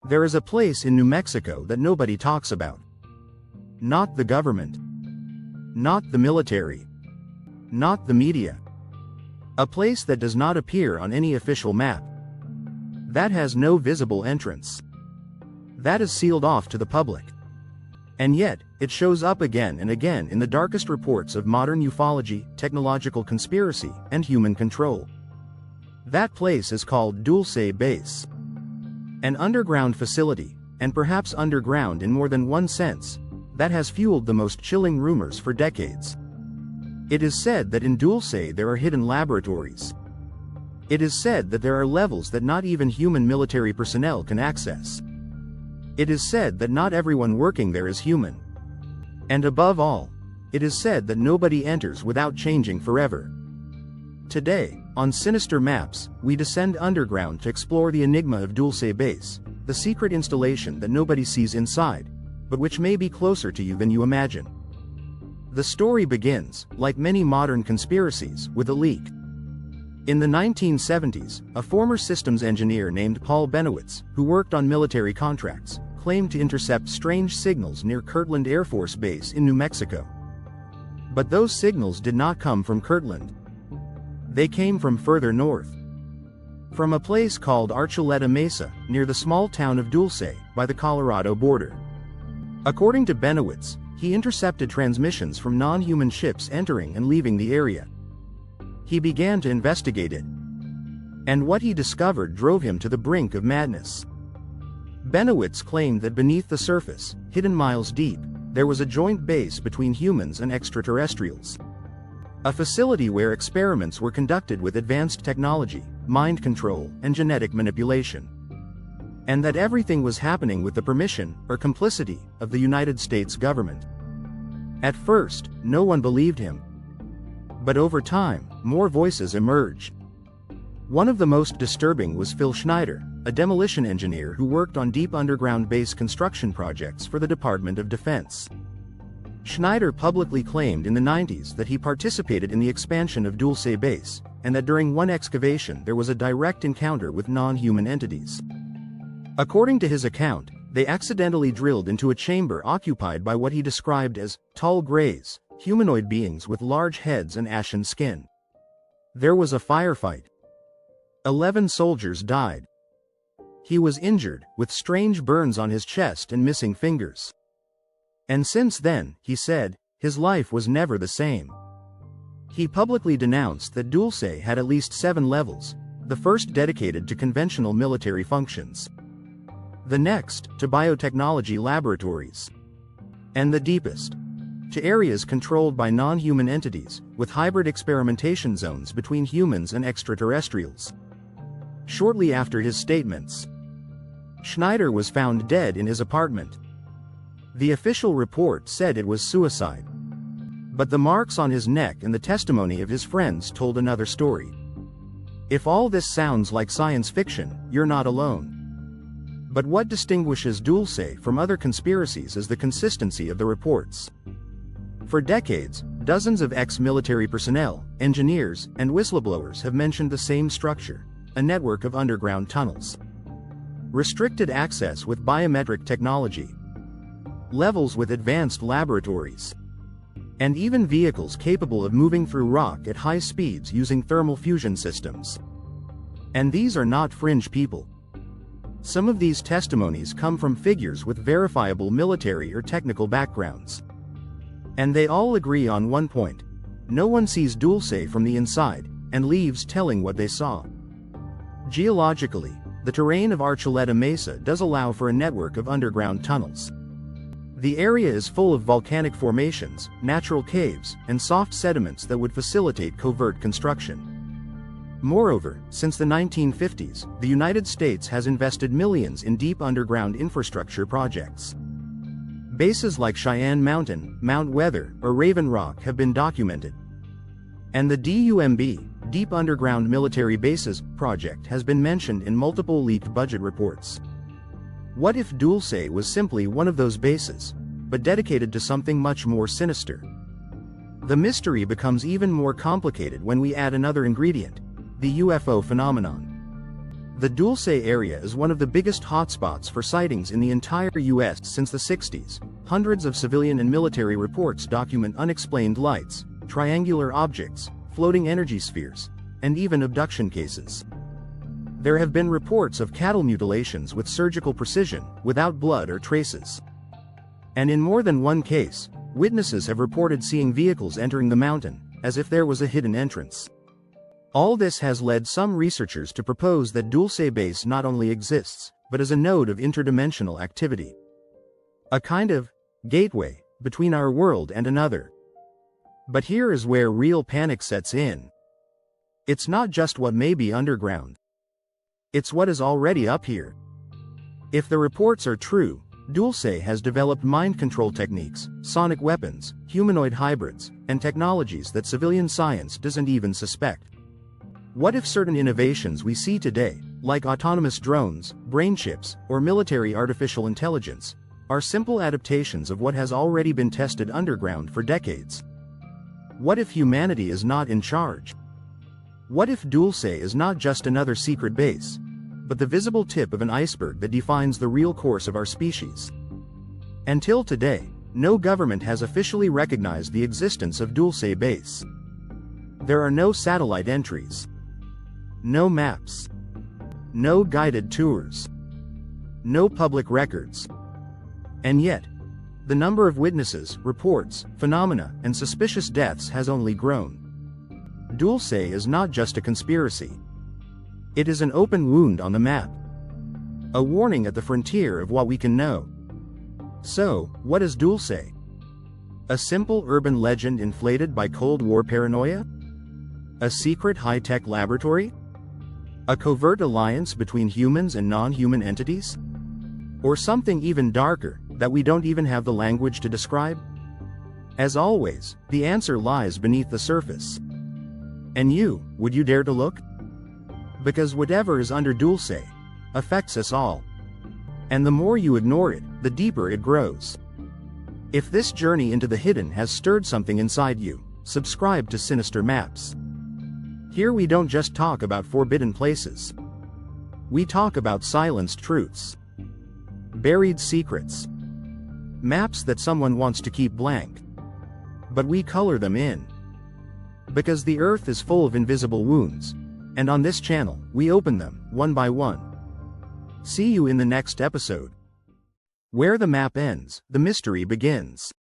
There is a place in New Mexico that nobody talks about. Not the government. Not the military. Not the media. A place that does not appear on any official map. That has no visible entrance. That is sealed off to the public. And yet, it shows up again and again in the darkest reports of modern ufology, technological conspiracy, and human control. That place is called Dulce Base. An underground facility, and perhaps underground in more than one sense, that has fueled the most chilling rumors for decades. It is said that in Dulce there are hidden laboratories. It is said that there are levels that not even human military personnel can access. It is said that not everyone working there is human. And above all, it is said that nobody enters without changing forever. Today, on Sinister Maps, we descend underground to explore the enigma of Dulce Base, the secret installation that nobody sees inside, but which may be closer to you than you imagine. The story begins, like many modern conspiracies, with a leak. In the 1970s, a former systems engineer named Paul Benowitz, who worked on military contracts, claimed to intercept strange signals near Kirtland Air Force Base in New Mexico. But those signals did not come from Kirtland. They came from further north. From a place called Archuleta Mesa, near the small town of Dulce, by the Colorado border. According to Benowitz, he intercepted transmissions from non-human ships entering and leaving the area. He began to investigate it. And what he discovered drove him to the brink of madness. Benowitz claimed that beneath the surface, hidden miles deep, there was a joint base between humans and extraterrestrials. A facility where experiments were conducted with advanced technology, mind control, and genetic manipulation. And that everything was happening with the permission, or complicity, of the United States government. At first, no one believed him. But over time, more voices emerged. One of the most disturbing was Phil Schneider, a demolition engineer who worked on deep underground base construction projects for the Department of Defense. Schneider publicly claimed in the 90s that he participated in the expansion of Dulce Base, and that during one excavation there was a direct encounter with non-human entities. According to his account, they accidentally drilled into a chamber occupied by what he described as tall grays, humanoid beings with large heads and ashen skin. There was a firefight. 11 soldiers died. He was injured, with strange burns on his chest and missing fingers. And since then, he said, his life was never the same. He publicly denounced that Dulce had at least 7 levels, the first dedicated to conventional military functions. The next, to biotechnology laboratories. And the deepest, to areas controlled by non-human entities, with hybrid experimentation zones between humans and extraterrestrials. Shortly after his statements, Schneider was found dead in his apartment. The official report said it was suicide. But the marks on his neck and the testimony of his friends told another story. If all this sounds like science fiction, you're not alone. But what distinguishes Dulce from other conspiracies is the consistency of the reports. For decades, dozens of ex-military personnel, engineers, and whistleblowers have mentioned the same structure, a network of underground tunnels. Restricted access with biometric technology. Levels with advanced laboratories. And even vehicles capable of moving through rock at high speeds using thermal fusion systems. And these are not fringe people. Some of these testimonies come from figures with verifiable military or technical backgrounds. And they all agree on one point. No one sees Dulce from the inside, and leaves telling what they saw. Geologically, the terrain of Archuleta Mesa does allow for a network of underground tunnels. The area is full of volcanic formations, natural caves, and soft sediments that would facilitate covert construction. Moreover, since the 1950s, the United States has invested millions in deep underground infrastructure projects. Bases like Cheyenne Mountain, Mount Weather, or Raven Rock have been documented. And the DUMB, Deep Underground Military Bases, project has been mentioned in multiple leaked budget reports. What if Dulce was simply one of those bases, but dedicated to something much more sinister? The mystery becomes even more complicated when we add another ingredient, the UFO phenomenon. The Dulce area is one of the biggest hotspots for sightings in the entire US since the 60s. Hundreds of civilian and military reports document unexplained lights, triangular objects, floating energy spheres, and even abduction cases. There have been reports of cattle mutilations with surgical precision, without blood or traces. And in more than one case, witnesses have reported seeing vehicles entering the mountain, as if there was a hidden entrance. All this has led some researchers to propose that Dulce Base not only exists, but is a node of interdimensional activity. A kind of gateway between our world and another. But here is where real panic sets in. It's not just what may be underground. It's what is already up here. If the reports are true, Dulce has developed mind control techniques, sonic weapons, humanoid hybrids, and technologies that civilian science doesn't even suspect. What if certain innovations we see today, like autonomous drones, brain chips, or military artificial intelligence, are simple adaptations of what has already been tested underground for decades? What if humanity is not in charge? What if Dulce is not just another secret base, but the visible tip of an iceberg that defines the real course of our species? Until today, no government has officially recognized the existence of Dulce Base. There are no satellite entries. No maps. No guided tours. No public records. And yet, the number of witnesses, reports, phenomena, and suspicious deaths has only grown. Dulce is not just a conspiracy. It is an open wound on the map. A warning at the frontier of what we can know. So, what is Dulce? A simple urban legend inflated by Cold War paranoia? A secret high-tech laboratory? A covert alliance between humans and non-human entities? Or something even darker, that we don't even have the language to describe? As always, the answer lies beneath the surface. And you, would you dare to look? Because whatever is under Dulce affects us all. And the more you ignore it, the deeper it grows. If this journey into the hidden has stirred something inside you, subscribe to Sinister Maps. Here we don't just talk about forbidden places. We talk about silenced truths. Buried secrets. Maps that someone wants to keep blank. But we color them in. Because the earth is full of invisible wounds. And on this channel, we open them, one by one. See you in the next episode. Where the map ends, the mystery begins.